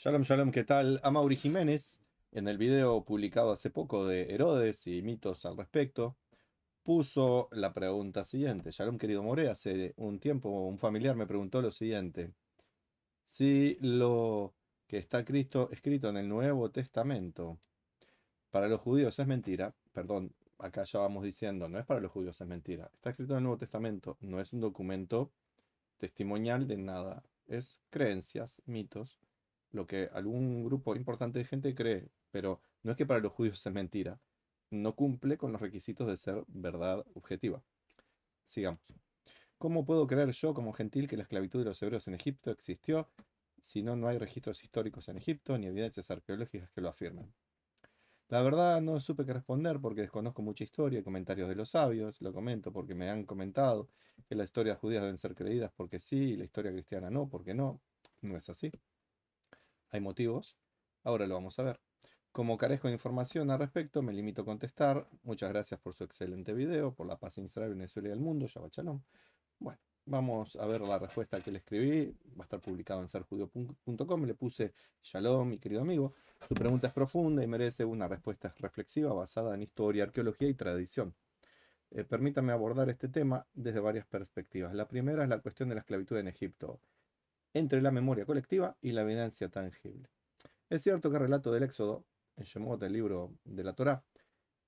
Shalom, shalom, ¿qué tal? Amaury Jiménez, en el video publicado hace poco de Herodes y mitos al respecto, puso la pregunta siguiente. Shalom, querido More, hace un tiempo un familiar me preguntó lo siguiente: si lo que está escrito en el Nuevo Testamento para los judíos es mentira, perdón, acá ya vamos diciendo, no es para los judíos, es mentira. Está escrito en el Nuevo Testamento, no es un documento testimonial de nada, es creencias, mitos, lo que algún grupo importante de gente cree, pero no es que para los judíos es mentira, no cumple con los requisitos de ser verdad objetiva. Sigamos. ¿Cómo puedo creer yo como gentil que la esclavitud de los hebreos en Egipto existió si no hay registros históricos en Egipto ni evidencias arqueológicas que lo afirmen? La verdad no supe qué responder porque desconozco mucha historia y comentarios de los sabios. Lo comento porque me han comentado que las historias judías deben ser creídas porque sí y la historia cristiana no, porque no. No es así. Hay motivos. Ahora lo vamos a ver. Como carezco de información al respecto, me limito a contestar. Muchas gracias por su excelente video, por la paz en Israel, Venezuela y el mundo. Shabbat shalom. Bueno, vamos a ver la respuesta que le escribí. Va a estar publicado en serjudío.com. Le puse: Shalom, mi querido amigo. Tu pregunta es profunda y merece una respuesta reflexiva basada en historia, arqueología y tradición. Permítame abordar este tema desde varias perspectivas. La primera es la cuestión de la esclavitud en Egipto, entre la memoria colectiva y la evidencia tangible. Es cierto que el relato del Éxodo, en Shemot, el libro de la Torá,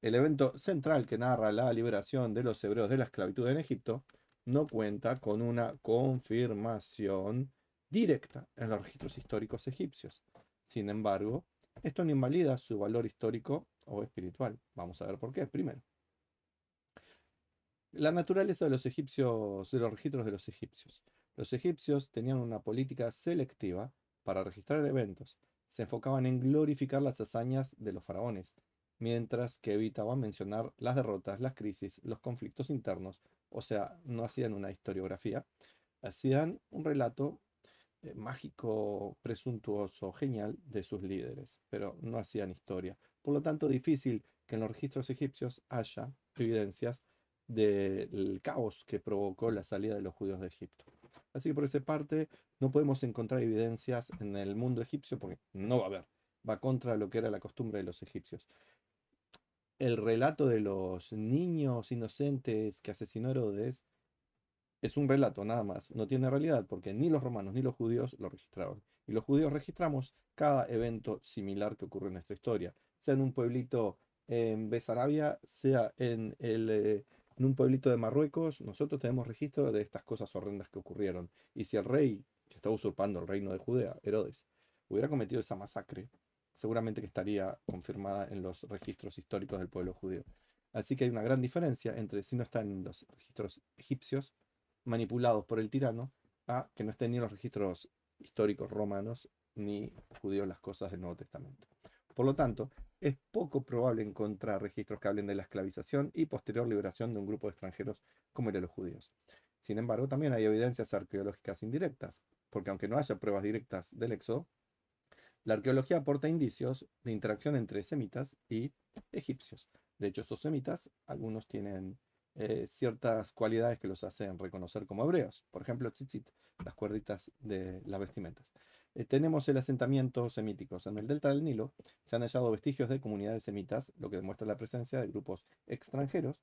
el evento central que narra la liberación de los hebreos de la esclavitud en Egipto, no cuenta con una confirmación directa en los registros históricos egipcios. Sin embargo, esto no invalida su valor histórico o espiritual. Vamos a ver por qué. Primero, la naturaleza de los egipcios, de los registros de los egipcios. Los egipcios tenían una política selectiva para registrar eventos. Se enfocaban en glorificar las hazañas de los faraones, mientras que evitaban mencionar las derrotas, las crisis, los conflictos internos. O sea, no hacían una historiografía, hacían un relato mágico, presuntuoso, genial de sus líderes, pero no hacían historia. Por lo tanto, difícil que en los registros egipcios haya evidencias del caos que provocó la salida de los judíos de Egipto. Así que por esa parte no podemos encontrar evidencias en el mundo egipcio porque no va a haber. Va contra lo que era la costumbre de los egipcios. El relato de los niños inocentes que asesinó Herodes es un relato nada más, no tiene realidad porque ni los romanos ni los judíos lo registraron. Y los judíos registramos cada evento similar que ocurre en nuestra historia, sea en un pueblito en Besarabia, sea en un pueblito de Marruecos. Nosotros tenemos registro de estas cosas horrendas que ocurrieron. Y si el rey, que estaba usurpando el reino de Judea, Herodes, hubiera cometido esa masacre, seguramente que estaría confirmada en los registros históricos del pueblo judío. Así que hay una gran diferencia entre si no está en los registros egipcios manipulados por el tirano, a que no estén ni en los registros históricos romanos ni judíos las cosas del Nuevo Testamento. Por lo tanto, es poco probable encontrar registros que hablen de la esclavización y posterior liberación de un grupo de extranjeros como eran los judíos. Sin embargo, también hay evidencias arqueológicas indirectas, porque aunque no haya pruebas directas del éxodo, la arqueología aporta indicios de interacción entre semitas y egipcios. De hecho, esos semitas, algunos tienen ciertas cualidades que los hacen reconocer como hebreos. Por ejemplo, tzitzit, las cuerditas de las vestimentas. Tenemos el asentamiento semíticos. En el delta del Nilo se han hallado vestigios de comunidades semitas, lo que demuestra la presencia de grupos extranjeros,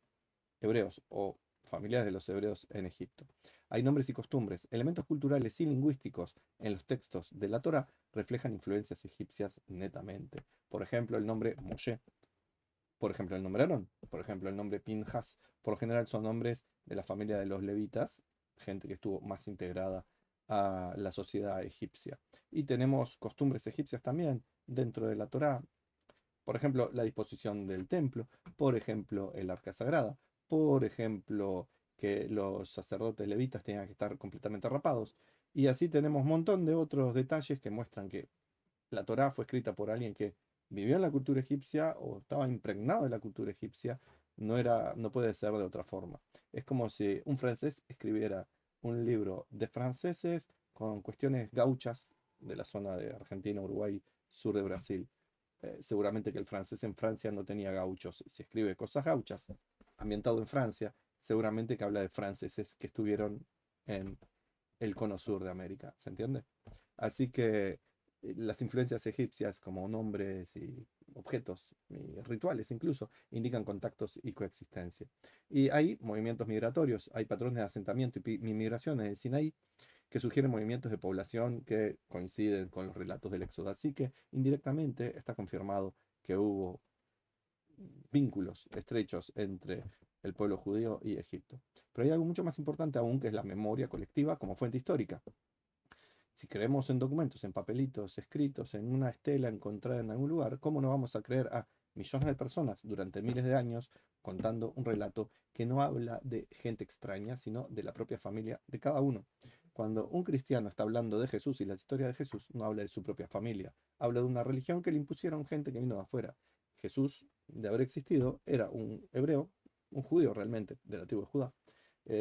hebreos o familiares de los hebreos en Egipto. Hay nombres y costumbres, elementos culturales y lingüísticos en los textos de la Torá reflejan influencias egipcias netamente. Por ejemplo, el nombre Moshe, por ejemplo, el nombre Aarón, por ejemplo, el nombre Pinjas. Por lo general son nombres de la familia de los levitas, gente que estuvo más integrada a la sociedad egipcia. Y tenemos costumbres egipcias también dentro de la Torá, por ejemplo, la disposición del templo, por ejemplo, el arca sagrada, por ejemplo, que los sacerdotes levitas tengan que estar completamente rapados. Y así tenemos un montón de otros detalles que muestran que la Torá fue escrita por alguien que vivió en la cultura egipcia o estaba impregnado de la cultura egipcia. No puede ser de otra forma. Es como si un francés escribiera un libro de franceses con cuestiones gauchas de la zona de Argentina, Uruguay, sur de Brasil. Seguramente que el francés en Francia no tenía gauchos. Si escribe cosas gauchas, ambientado en Francia, seguramente que habla de franceses que estuvieron en el cono sur de América. ¿Se entiende? Así que Las influencias egipcias como nombres y objetos y rituales incluso indican contactos y coexistencia. Y hay movimientos migratorios, hay patrones de asentamiento y migración en el Sinaí que sugieren movimientos de población que coinciden con los relatos del Éxodo. Así que indirectamente está confirmado que hubo vínculos estrechos entre el pueblo judío y Egipto. Pero hay algo mucho más importante aún, que es la memoria colectiva como fuente histórica. Si creemos en documentos, en papelitos, escritos, en una estela encontrada en algún lugar, ¿cómo no vamos a creer a millones de personas durante miles de años contando un relato que no habla de gente extraña, sino de la propia familia de cada uno? Cuando un cristiano está hablando de Jesús y la historia de Jesús, no habla de su propia familia, habla de una religión que le impusieron gente que vino de afuera. Jesús, de haber existido, era un hebreo, un judío realmente, de la tribu de Judá,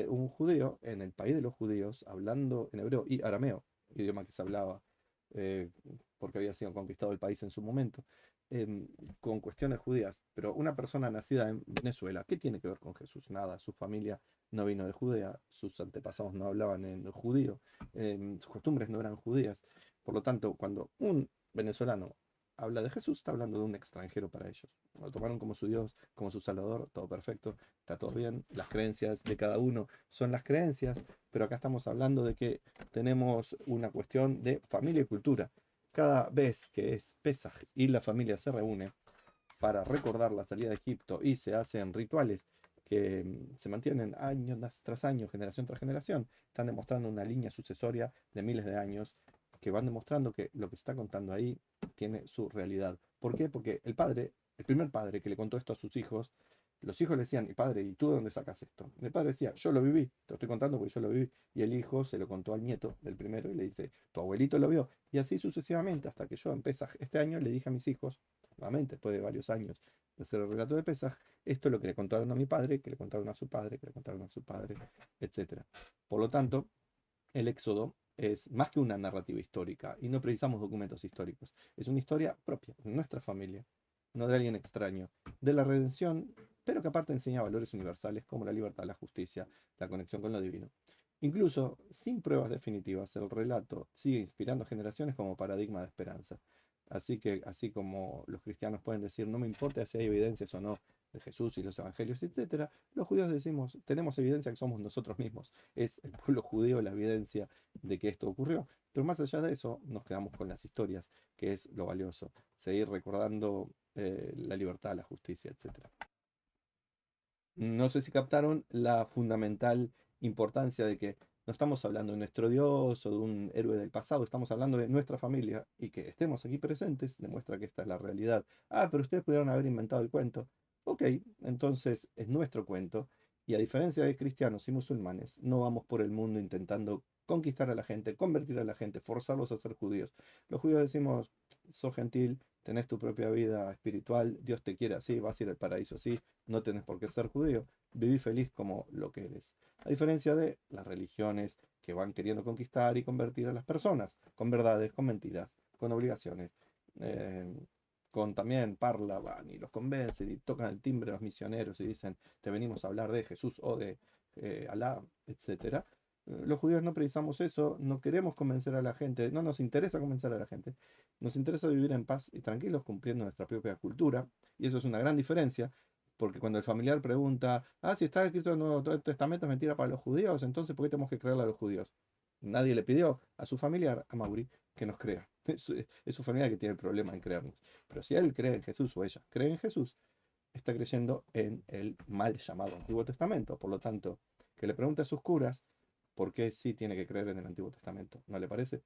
un judío en el país de los judíos, hablando en hebreo y arameo, idioma que se hablaba eh, porque había sido conquistado el país en su momento, em, con cuestiones judías. Pero una persona nacida en Venezuela, ¿qué tiene que ver con Jesús? Nada, su familia no vino de Judea, sus antepasados no hablaban en judío, sus costumbres no eran judías. Por lo tanto, cuando un venezolano habla de Jesús, está hablando de un extranjero para ellos. Lo tomaron como su Dios, como su Salvador, todo perfecto, está todo bien. Las creencias de cada uno son las creencias, pero acá estamos hablando de que tenemos una cuestión de familia y cultura. Cada vez que es Pesaj y la familia se reúne para recordar la salida de Egipto y se hacen rituales que se mantienen año tras año, generación tras generación, están demostrando una línea sucesoria de miles de años que van demostrando que lo que se está contando ahí tiene su realidad. ¿Por qué? Porque el padre, el primer padre que le contó esto a sus hijos, los hijos le decían, y padre, ¿y tú de dónde sacas esto? El padre decía, yo lo viví, te lo estoy contando porque yo lo viví. Y el hijo se lo contó al nieto del primero y le dice, tu abuelito lo vio. Y así sucesivamente, hasta que yo empecé este año, le dije a mis hijos, nuevamente, después de varios años de hacer el relato de Pesaj, esto es lo que le contaron a mi padre, que le contaron a su padre, que le contaron a su padre, etc. Por lo tanto, el Éxodo es más que una narrativa histórica y no precisamos documentos históricos. Es una historia propia, de nuestra familia, no de alguien extraño, de la redención, pero que aparte enseña valores universales como la libertad, la justicia, la conexión con lo divino. Incluso sin pruebas definitivas, el relato sigue inspirando generaciones como paradigma de esperanza. Así que, así como los cristianos pueden decir, no me importa si hay evidencias o no de Jesús y los evangelios, etcétera, los judíos decimos, tenemos evidencia que somos nosotros mismos. Es el pueblo judío la evidencia de que esto ocurrió. Pero más allá de eso, nos quedamos con las historias, que es lo valioso. Seguir recordando la libertad, la justicia, etcétera. No sé si captaron la fundamental importancia de que no estamos hablando de nuestro Dios o de un héroe del pasado, estamos hablando de nuestra familia y que estemos aquí presentes demuestra que esta es la realidad. Ah, pero ustedes pudieron haber inventado el cuento. Ok, entonces es nuestro cuento y a diferencia de cristianos y musulmanes, no vamos por el mundo intentando conquistar a la gente, convertir a la gente, forzarlos a ser judíos. Los judíos decimos, sos gentil, tenés tu propia vida espiritual, Dios te quiere así, vas a ir al paraíso así, no tenés por qué ser judío, viví feliz como lo que eres. A diferencia de las religiones que van queriendo conquistar y convertir a las personas, con verdades, con mentiras, con obligaciones, eh, con también parla, van y los convencen y tocan el timbre a los misioneros y dicen, te venimos a hablar de Jesús o de Alá, etcétera. Los judíos no precisamos eso, no queremos convencer a la gente, no nos interesa convencer a la gente, nos interesa vivir en paz y tranquilos cumpliendo nuestra propia cultura, y eso es una gran diferencia porque cuando el familiar pregunta, ah, si está escrito en el Nuevo Testamento es mentira para los judíos, entonces ¿por qué tenemos que creerle a los judíos? Nadie le pidió a su familiar, a Mauri, que nos crea. Es su familia que tiene el problema en creernos. Pero si él cree en Jesús o ella cree en Jesús, está creyendo en el mal llamado Antiguo Testamento. Por lo tanto, que le pregunte a sus curas por qué sí tiene que creer en el Antiguo Testamento. ¿No le parece?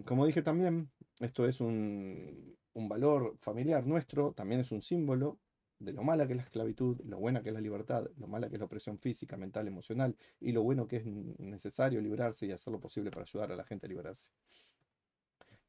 Como dije también, esto es un valor familiar nuestro, también es un símbolo de lo mala que es la esclavitud, lo buena que es la libertad, lo mala que es la opresión física, mental, emocional, y lo bueno que es necesario librarse y hacer lo posible para ayudar a la gente a liberarse.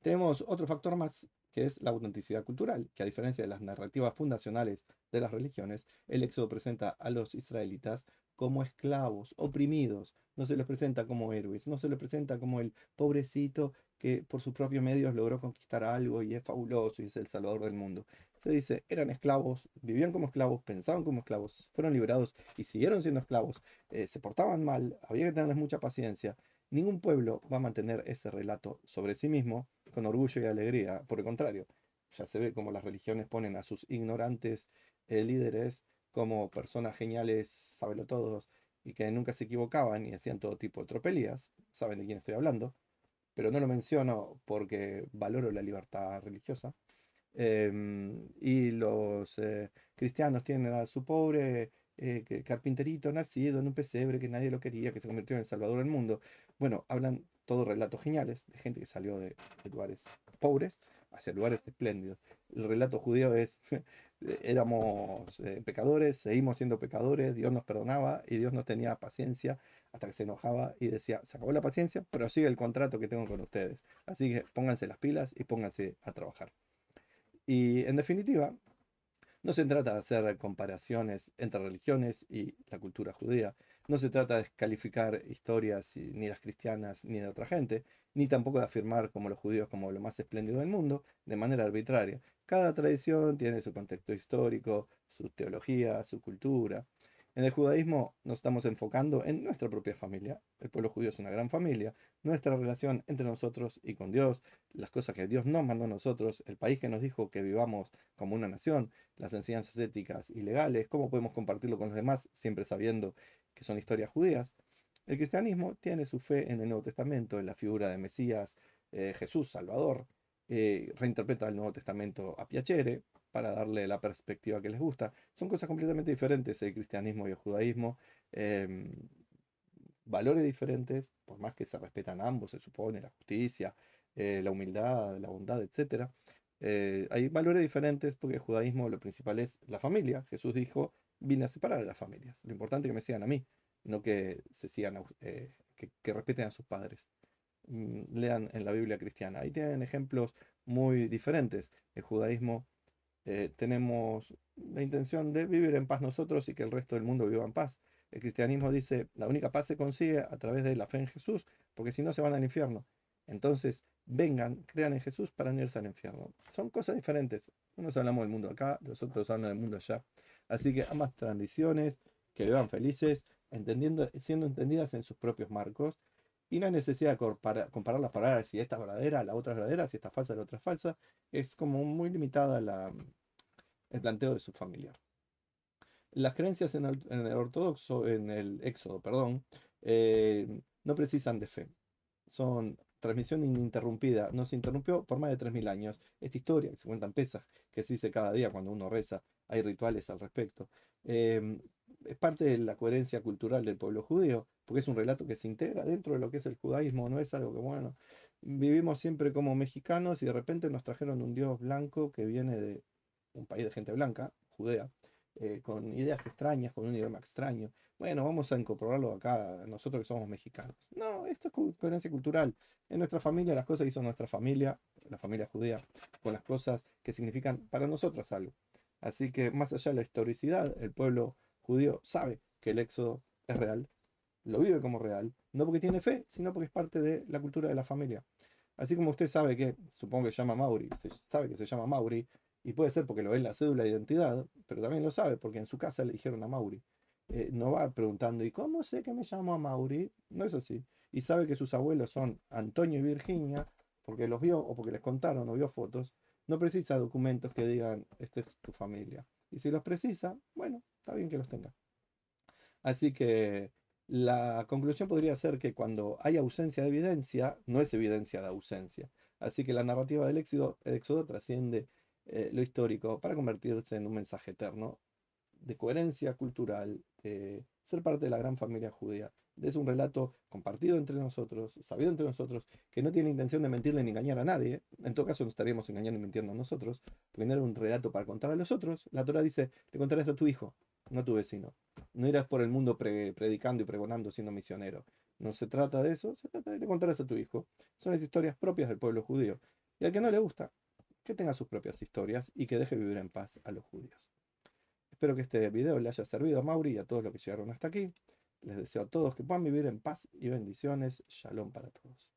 Tenemos otro factor más, que es la autenticidad cultural, que a diferencia de las narrativas fundacionales de las religiones, el Éxodo presenta a los israelitas como esclavos, oprimidos, no se los presenta como héroes, no se los presenta como el pobrecito que por sus propios medios logró conquistar algo y es fabuloso y es el salvador del mundo. Se dice, eran esclavos, vivían como esclavos, pensaban como esclavos, fueron liberados y siguieron siendo esclavos, se portaban mal, había que tenerles mucha paciencia Ningún pueblo va a mantener ese relato sobre sí mismo con orgullo y alegría. Por el contrario, ya se ve como las religiones ponen a sus ignorantes líderes como personas geniales, todos y que nunca se equivocaban y hacían todo tipo de tropelías. Saben de quién estoy hablando, pero no lo menciono porque valoro la libertad religiosa. Y los cristianos tienen a su pobre carpinterito nacido en un pesebre que nadie lo quería, que se convirtió en el salvador del mundo. Bueno, hablan todos relatos geniales de gente que salió de lugares pobres hacia lugares espléndidos. El relato judío es, éramos pecadores, seguimos siendo pecadores, Dios nos perdonaba y Dios nos tenía paciencia hasta que se enojaba y decía, se acabó la paciencia, pero sigue el contrato que tengo con ustedes. Así que pónganse las pilas y pónganse a trabajar. Y en definitiva, no se trata de hacer comparaciones entre religiones y la cultura judía. No se trata de descalificar historias ni las cristianas ni de otra gente, ni tampoco de afirmar como los judíos como lo más espléndido del mundo de manera arbitraria. Cada tradición tiene su contexto histórico, su teología, su cultura. En el judaísmo nos estamos enfocando en nuestra propia familia. El pueblo judío es una gran familia. Nuestra relación entre nosotros y con Dios, las cosas que Dios nos mandó a nosotros, el país que nos dijo que vivamos como una nación, las enseñanzas éticas y legales, cómo podemos compartirlo con los demás, siempre sabiendo que son historias judías. El cristianismo tiene su fe en el Nuevo Testamento, en la figura de Mesías, Jesús, Salvador, reinterpreta el Nuevo Testamento a piacere para darle la perspectiva que les gusta. Son cosas completamente diferentes el cristianismo y el judaísmo. em, Valores diferentes, por más que se respetan ambos, se supone, la justicia, la humildad, la bondad, etcétera. Hay valores diferentes porque el judaísmo lo principal es la familia. Jesús dijo, vine a separar a las familias. Lo importante es que me sigan a mí, no que se sigan que respeten a sus padres. Lean en la Biblia cristiana. Ahí tienen ejemplos muy diferentes. El judaísmo tenemos la intención de vivir en paz nosotros y que el resto del mundo viva en paz. El cristianismo dice, la única paz se consigue a través de la fe en Jesús, porque si no se van al infierno. Entonces, vengan, crean en Jesús para no irse al infierno. Son cosas diferentes. Unos hablamos del mundo acá, los otros hablan del mundo allá. Así que ambas tradiciones que vivan felices, entendiendo, siendo entendidas en sus propios marcos. Y no hay necesidad de comparar las palabras, si esta es verdadera, la otra es verdadera, si esta es falsa, la otra es falsa. Es como muy limitada el planteo de su familiar. Las creencias en el ortodoxo, en el éxodo, perdón, no precisan de fe. Son transmisión ininterrumpida. No se interrumpió por más de 3000 años. Esta historia que se cuenta en Pesaj, que se dice cada día cuando uno reza, hay rituales al respecto. eh, es parte de la coherencia cultural del pueblo judío, porque es un relato que se integra dentro de lo que es el judaísmo. No es algo que, bueno, vivimos siempre como mexicanos y de repente nos trajeron un dios blanco que viene de un país de gente blanca, Judea, con ideas extrañas, con un idioma extraño. Bueno, vamos a incorporarlo acá, nosotros que somos mexicanos. No, esto es coherencia cultural. En nuestra familia, las cosas que hizo nuestra familia, la familia judía, con las cosas que significan para nosotros algo. Así que más allá de la historicidad, el pueblo judío sabe que el éxodo es real, lo vive como real, no porque tiene fe, sino porque es parte de la cultura de la familia. Así como usted sabe que, supongo que se llama Mauri, se sabe que se llama Mauri, y puede ser porque lo ve en la cédula de identidad, pero también lo sabe porque en su casa le dijeron a Mauri. No va preguntando, ¿y cómo sé que me llamo a Mauri? No es así. Y sabe que sus abuelos son Antonio y Virginia, porque los vio o porque les contaron o vio fotos. No precisa documentos que digan, esta es tu familia. Y si los precisa, bueno, está bien que los tenga. Así que la conclusión podría ser que cuando hay ausencia de evidencia, no es evidencia de ausencia. Así que la narrativa del éxodo trasciende lo histórico para convertirse en un mensaje eterno de coherencia cultural, de ser parte de la gran familia judía. Es un relato compartido entre nosotros, sabido entre nosotros, que no tiene intención de mentirle ni engañar a nadie. En todo caso, nos estaríamos engañando y mintiendo a nosotros, porque no era un relato para contar a los otros. La Torah dice, le contarás a tu hijo, no a tu vecino. No irás por el mundo predicando y pregonando siendo misionero. No se trata de eso, se trata de le contarás a tu hijo. Son las historias propias del pueblo judío. Y al que no le gusta, que tenga sus propias historias y que deje vivir en paz a los judíos. Espero que este video le haya servido a Mauri y a todos los que llegaron hasta aquí. Les deseo a todos que puedan vivir en paz y bendiciones. Shalom para todos.